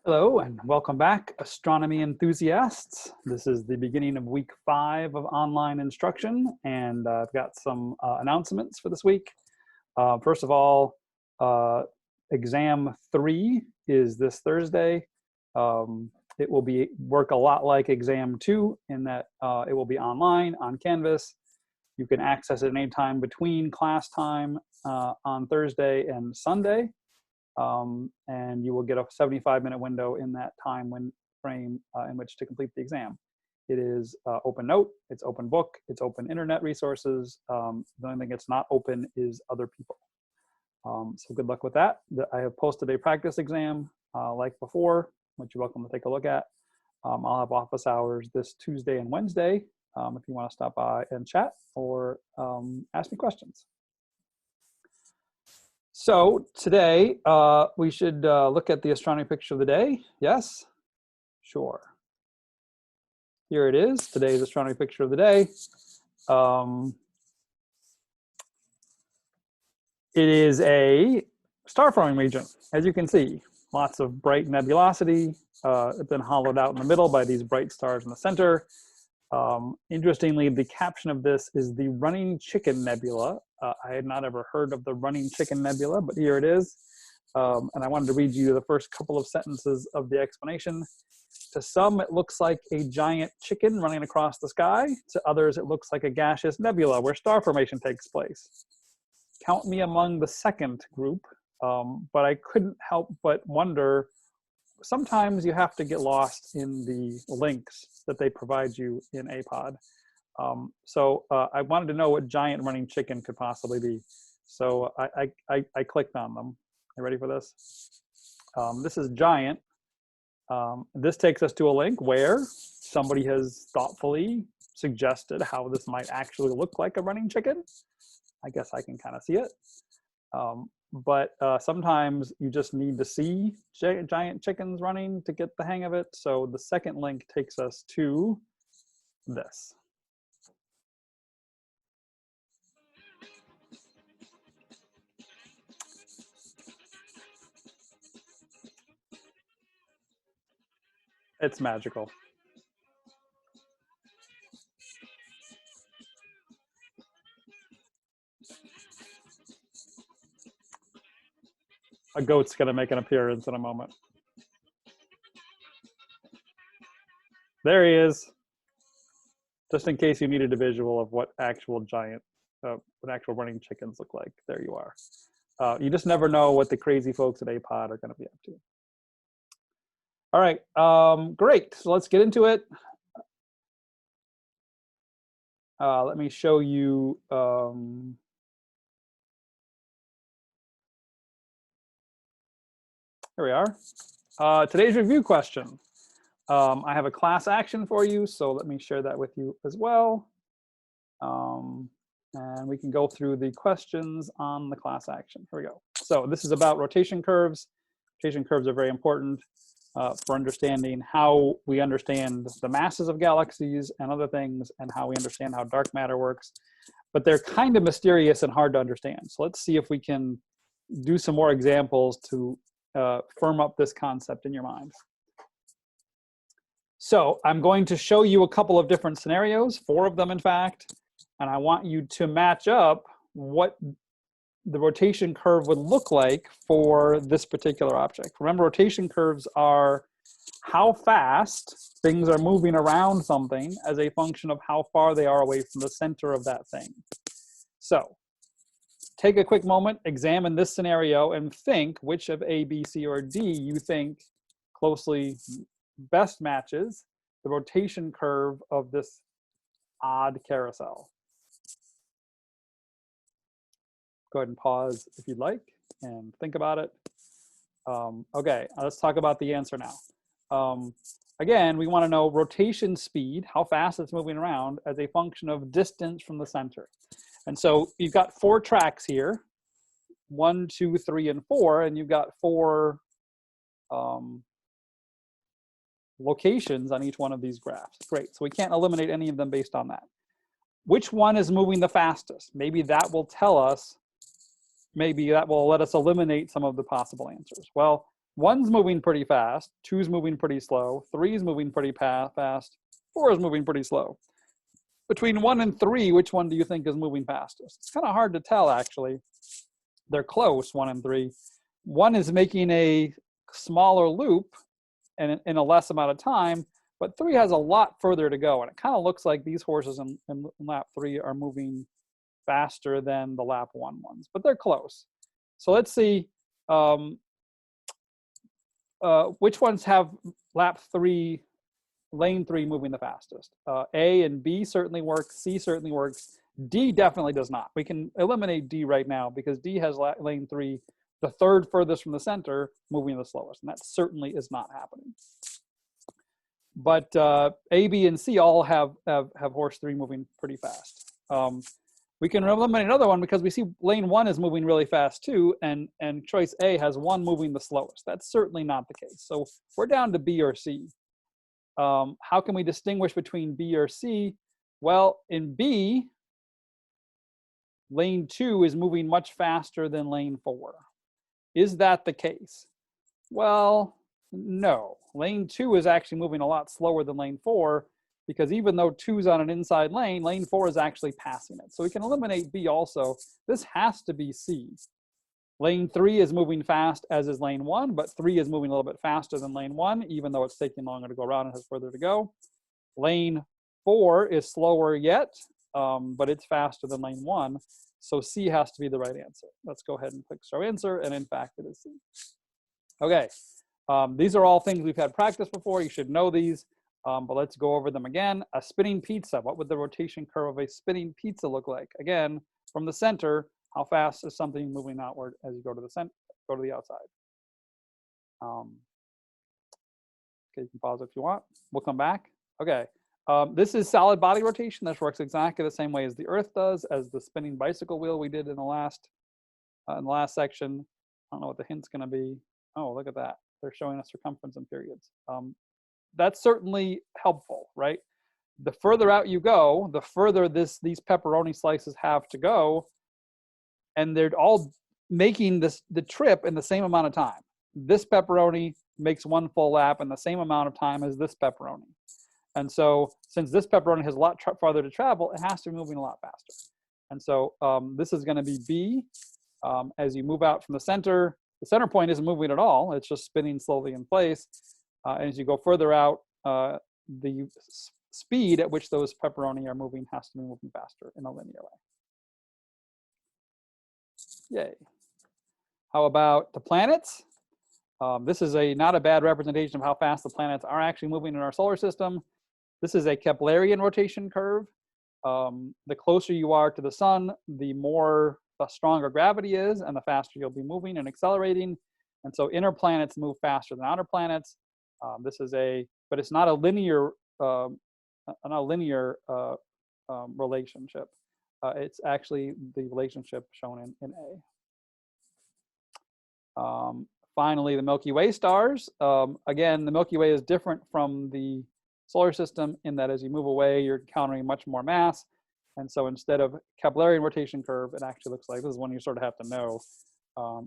Hello and welcome back, astronomy enthusiasts. This is the beginning of week 5 of online instruction, and I've got some announcements for this week. First of all, exam 3 is this Thursday. It will work a lot like exam 2 in that it will be online on Canvas. You can access it any time between class time on Thursday and Sunday. And you will get a 75-minute window in that time frame in which to complete the exam. It is open note, it's open book, it's open internet resources. The only thing it's not open is other people. So good luck with that. I have posted a practice exam like before, which you're welcome to take a look at. I'll have office hours this Tuesday and Wednesday if you want to stop by and chat or ask me questions. So today we should look at the astronomy picture of the day. Yes? Sure. Here it is, today's astronomy picture of the day. It is a star forming region, as you can see. Lots of bright nebulosity. It's been hollowed out in the middle by these bright stars in the center. Interestingly, the caption of this is the Running Chicken Nebula. I had not ever heard of the Running Chicken Nebula, but here it is. And I wanted to read you the first couple of sentences of the explanation. To some, it looks like a giant chicken running across the sky. To others, it looks like a gaseous nebula where star formation takes place. Count me among the second group, but I couldn't help but wonder, sometimes you have to get lost in the links that they provide you in APOD. So I wanted to know what giant running chicken could possibly be. So I clicked on them. You ready for this? This is giant. This takes us to a link where somebody has thoughtfully suggested how this might actually look like a running chicken. I guess I can kind of see it. But sometimes you just need to see giant chickens running to get the hang of it. So the second link takes us to this. It's magical. A goat's gonna make an appearance in a moment. There he is. Just in case you needed a visual of what actual running chickens look like, there you are. You just never know what the crazy folks at APOD are gonna be up to. All right, great, so let's get into it. Let me show you, here we are. Today's review question. I have a class action for you, so let me share that with you as well. And we can go through the questions on the class action. Here we go. So this is about rotation curves. Rotation curves are very important for understanding how we understand the masses of galaxies and other things, and how we understand how dark matter works. But they're kind of mysterious and hard to understand. So let's see if we can do some more examples to firm up this concept in your mind. So I'm going to show you a couple of different scenarios, 4 of them in fact, and I want you to match up what the rotation curve would look like for this particular object. Remember, rotation curves are how fast things are moving around something as a function of how far they are away from the center of that thing. So take a quick moment, examine this scenario, and think which of A, B, C, or D you think closely best matches the rotation curve of this odd carousel. Go ahead and pause if you'd like and think about it. Okay, let's talk about the answer now. Again, we want to know rotation speed, how fast it's moving around, as a function of distance from the center. And so you've got 4 tracks here, 1, 2, 3, and 4, and you've got 4 locations on each one of these graphs. Great, so we can't eliminate any of them based on that. Which one is moving the fastest? Maybe that will tell us, maybe that will let us eliminate some of the possible answers. Well, 1's moving pretty fast, 2's moving pretty slow, 3's moving pretty fast, 4 is moving pretty slow. Between 1 and 3, which one do you think is moving fastest? It's kind of hard to tell, actually. They're close, 1 and 3. 1 is making a smaller loop and in a less amount of time, but 3 has a lot further to go. And it kind of looks like these horses in lap 3 are moving faster than the lap 1 ones, but they're close. So let's see which ones have lap 3, lane 3 moving the fastest. A and B certainly work, C certainly works, D definitely does not. We can eliminate D right now because D has lane 3, the third furthest from the center, moving the slowest, and that certainly is not happening. But A, B, and C all have horse 3 moving pretty fast. We can eliminate another one because we see lane 1 is moving really fast too, and choice A has 1 moving the slowest. That's certainly not the case. So we're down to B or C. How can we distinguish between B or C? Well, in B, lane 2 is moving much faster than lane 4. Is that the case? Well, no. Lane 2 is actually moving a lot slower than lane 4 because even though 2's on an inside lane, lane 4 is actually passing it. So we can eliminate B also. This has to be C. Lane 3 is moving fast, as is lane 1, but 3 is moving a little bit faster than lane 1, even though it's taking longer to go around and has further to go. Lane 4 is slower yet, but it's faster than lane 1. So C has to be the right answer. Let's go ahead and click show answer, and in fact, it is C. Okay, these are all things we've had practice before. You should know these, but let's go over them again. A spinning pizza. What would the rotation curve of a spinning pizza look like? Again, from the center, how fast is something moving outward as you go to the center, go to the outside? Okay, you can pause if you want. We'll come back. Okay, this is solid body rotation. This works exactly the same way as the Earth does, as the spinning bicycle wheel we did in the last section. I don't know what the hint's going to be. Oh, look at that. They're showing us circumference and periods. That's certainly helpful, right? The further out you go, the further these pepperoni slices have to go, and they're all making the trip in the same amount of time. This pepperoni makes 1 full lap in the same amount of time as this pepperoni. And so since this pepperoni has a lot farther to travel, it has to be moving a lot faster. And so this is going to be B. As you move out from the center point isn't moving at all. It's just spinning slowly in place. And as you go further out, the speed at which those pepperoni are moving has to be moving faster in a linear way. Yay. How about the planets? This is not a bad representation of how fast the planets are actually moving in our solar system. This is a Keplerian rotation curve. The closer you are to the sun, the stronger gravity is, and the faster you'll be moving and accelerating. And so inner planets move faster than outer planets. But it's not a linear, relationship. It's actually the relationship shown in A. Finally, the Milky Way stars. Again, the Milky Way is different from the solar system in that as you move away, you're encountering much more mass. And so instead of Keplerian rotation curve, it actually looks like, this is one you sort of have to know.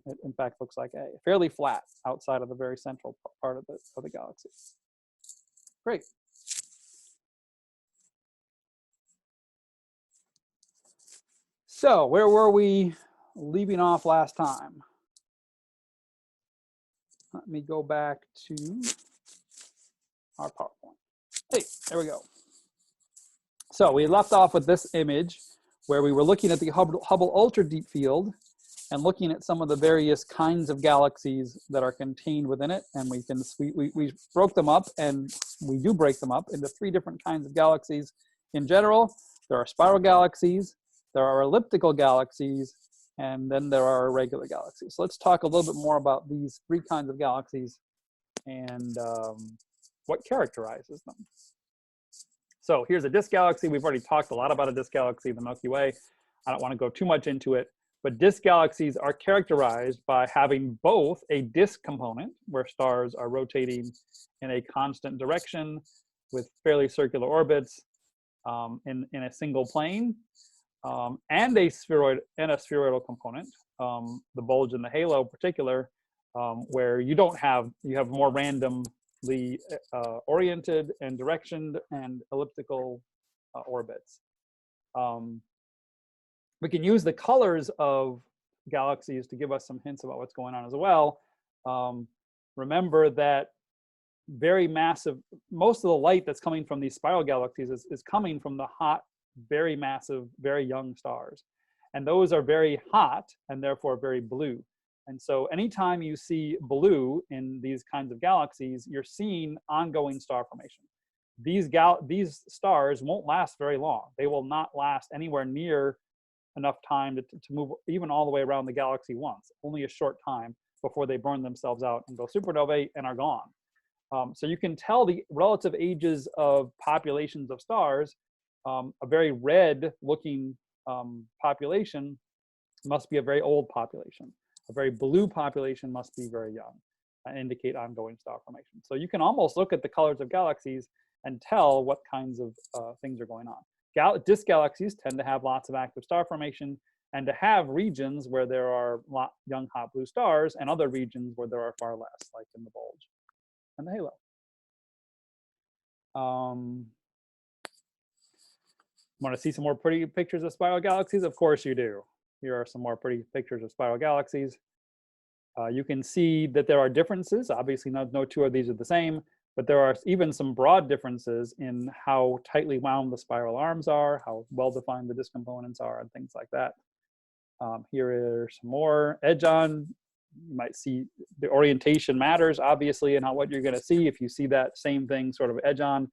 It in fact looks like A, fairly flat outside of the very central part of the galaxy. Great. So where were we leaving off last time? Let me go back to our PowerPoint. Hey, there we go. So we left off with this image where we were looking at the Hubble Ultra Deep Field and looking at some of the various kinds of galaxies that are contained within it. And we broke them up, and we do break them up into 3 different kinds of galaxies. In general, there are spiral galaxies, there are elliptical galaxies, and then there are irregular galaxies. So let's talk a little bit more about these 3 kinds of galaxies and what characterizes them. So here's a disk galaxy. We've already talked a lot about a disk galaxy, the Milky Way. I don't want to go too much into it, but disk galaxies are characterized by having both a disk component, where stars are rotating in a constant direction with fairly circular orbits in a single plane, and a spheroidal component, the bulge and the halo in particular, where you don't have, you have more randomly oriented and directioned and elliptical orbits. We can use the colors of galaxies to give us some hints about what's going on as well. Remember that very massive, most of the light that's coming from these spiral galaxies is coming from the hot, very massive, very young stars. And those are very hot and therefore very blue. And so anytime you see blue in these kinds of galaxies, you're seeing ongoing star formation. These stars won't last very long. They will not last anywhere near enough time to move even all the way around the galaxy once, only a short time before they burn themselves out and go supernovae and are gone. So you can tell the relative ages of populations of stars. A very red looking population must be a very old population. A very blue population must be very young and indicate ongoing star formation. So you can almost look at the colors of galaxies and tell what kinds of things are going on. Disk galaxies tend to have lots of active star formation and to have regions where there are young hot blue stars and other regions where there are far less, like in the bulge and the halo. Want to see some more pretty pictures of spiral galaxies? Of course you do. Here are some more pretty pictures of spiral galaxies. You can see that there are differences. Obviously, no two of these are the same, but there are even some broad differences in how tightly wound the spiral arms are, how well-defined the disk components are, and things like that. Here are some more. Edge-on, you might see the orientation matters, obviously, and what you're going to see. If you see that same thing sort of edge-on,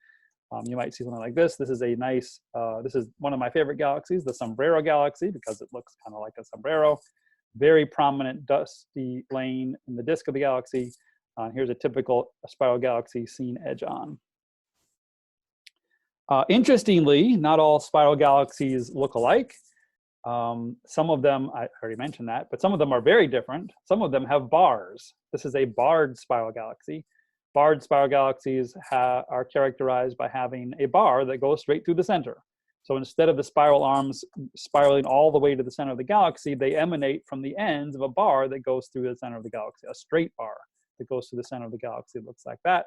you might see something like this. This is a nice, this is one of my favorite galaxies, the Sombrero galaxy, because it looks kind of like a sombrero. Very prominent dusty lane in the disk of the galaxy. Here's a typical spiral galaxy seen edge-on. Interestingly, not all spiral galaxies look alike. Some of them, I already mentioned that, but some of them are very different. Some of them have bars. This is a barred spiral galaxy. Barred spiral galaxies are characterized by having a bar that goes straight through the center. So instead of the spiral arms spiraling all the way to the center of the galaxy, they emanate from the ends of a bar that goes through the center of the galaxy, a straight bar that goes to the center of the galaxy. It looks like that.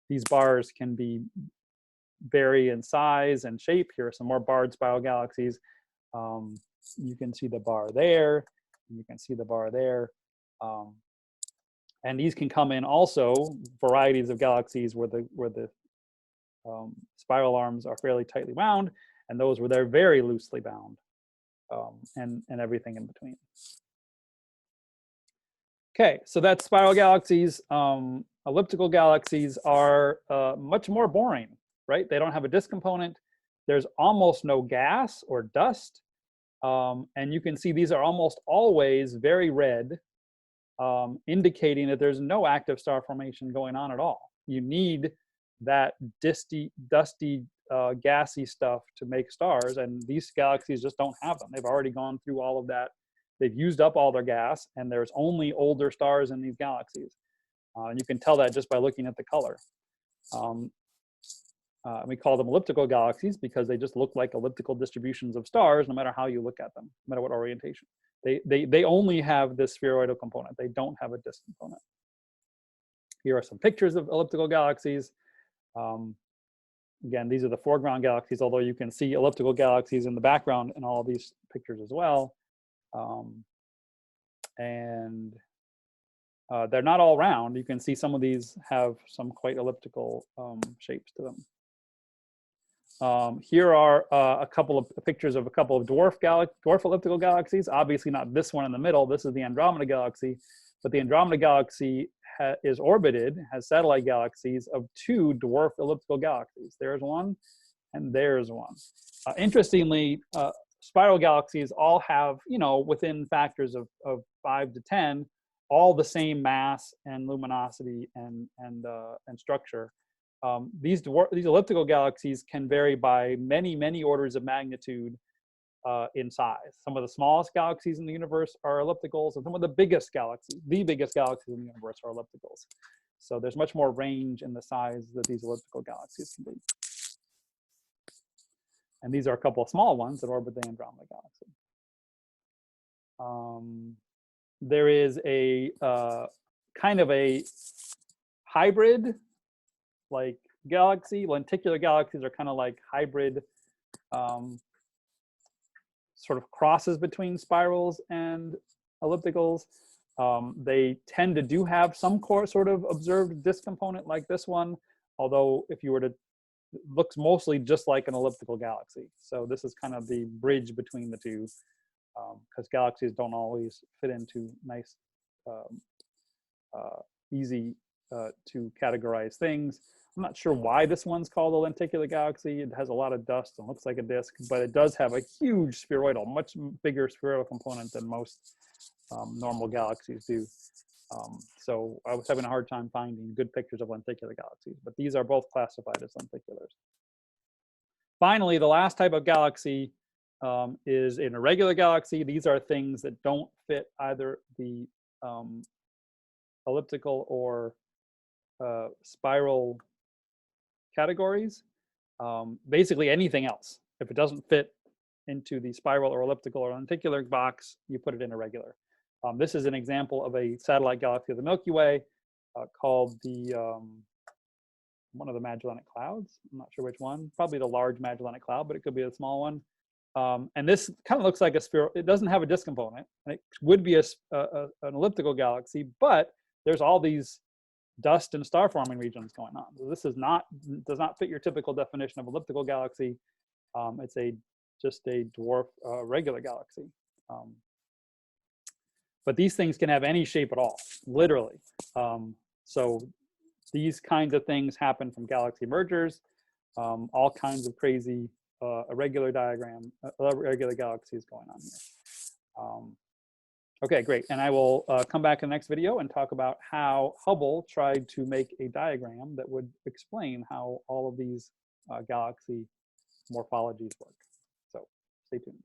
These bars can vary in size and shape. Here are some more barred spiral galaxies. You can see the bar there, and you can see the bar there. And these can come in also varieties of galaxies where the spiral arms are fairly tightly wound, and those where they're very loosely bound, and everything in between. Okay, so that's spiral galaxies. Elliptical galaxies are much more boring, right? They don't have a disk component. There's almost no gas or dust. And you can see these are almost always very red, indicating that there's no active star formation going on at all. You need that dusty, gassy stuff to make stars, and these galaxies just don't have them. They've already gone through all of that. They've used up all their gas, and there's only older stars in these galaxies. And you can tell that just by looking at the color. We call them elliptical galaxies because they just look like elliptical distributions of stars, no matter how you look at them, no matter what orientation. They only have this spheroidal component. They don't have a disk component. Here are some pictures of elliptical galaxies. Again, these are the foreground galaxies, although you can see elliptical galaxies in the background in all of these pictures as well. They're not all round. You can see some of these have some quite elliptical shapes to them. Here are a couple of pictures of a couple of dwarf elliptical galaxies. Obviously not this one in the middle. This is the Andromeda galaxy, but the Andromeda galaxy is orbited, has satellite galaxies of two dwarf elliptical galaxies. There's one, and there's one. Interestingly, spiral galaxies all have, within factors of 5 to 10, all the same mass and luminosity and structure. These elliptical galaxies can vary by many orders of magnitude in size. Some of the smallest galaxies in the universe are ellipticals, and some of the biggest galaxies in the universe are ellipticals. So there's much more range in the size that these elliptical galaxies can be. And these are a couple of small ones that orbit the Andromeda galaxy. there is a kind of a hybrid, like galaxy. Lenticular galaxies are kind of like hybrid sort of crosses between spirals and ellipticals. They tend to have some sort of observed disk component like this one, although if you were to, it looks mostly just like an elliptical galaxy. So this is kind of the bridge between the two, because galaxies don't always fit into nice, easy to categorize things. I'm not sure why this one's called a lenticular galaxy. It has a lot of dust and looks like a disk, but it does have a huge spheroidal, much bigger spheroidal component than most normal galaxies do. So I was having a hard time finding good pictures of lenticular galaxies, but these are both classified as lenticulars. Finally, the last type of galaxy is an irregular galaxy. These are things that don't fit either the elliptical or spiral categories. Basically anything else. If it doesn't fit into the spiral or elliptical or lenticular box, you put it in irregular. This is an example of a satellite galaxy of the Milky Way called the, one of the Magellanic Clouds. I'm not sure which one, probably the large Magellanic Cloud, but it could be a small one. And this kind of looks like a spiral. It doesn't have a disk component, and it would be an elliptical galaxy, but there's all these dust and star forming regions going on. So this does not fit your typical definition of elliptical galaxy. It's just a dwarf regular galaxy. But these things can have any shape at all, literally. So these kinds of things happen from galaxy mergers, all kinds of crazy irregular galaxies going on here. Okay, great. And I will come back in the next video and talk about how Hubble tried to make a diagram that would explain how all of these galaxy morphologies work. So stay tuned.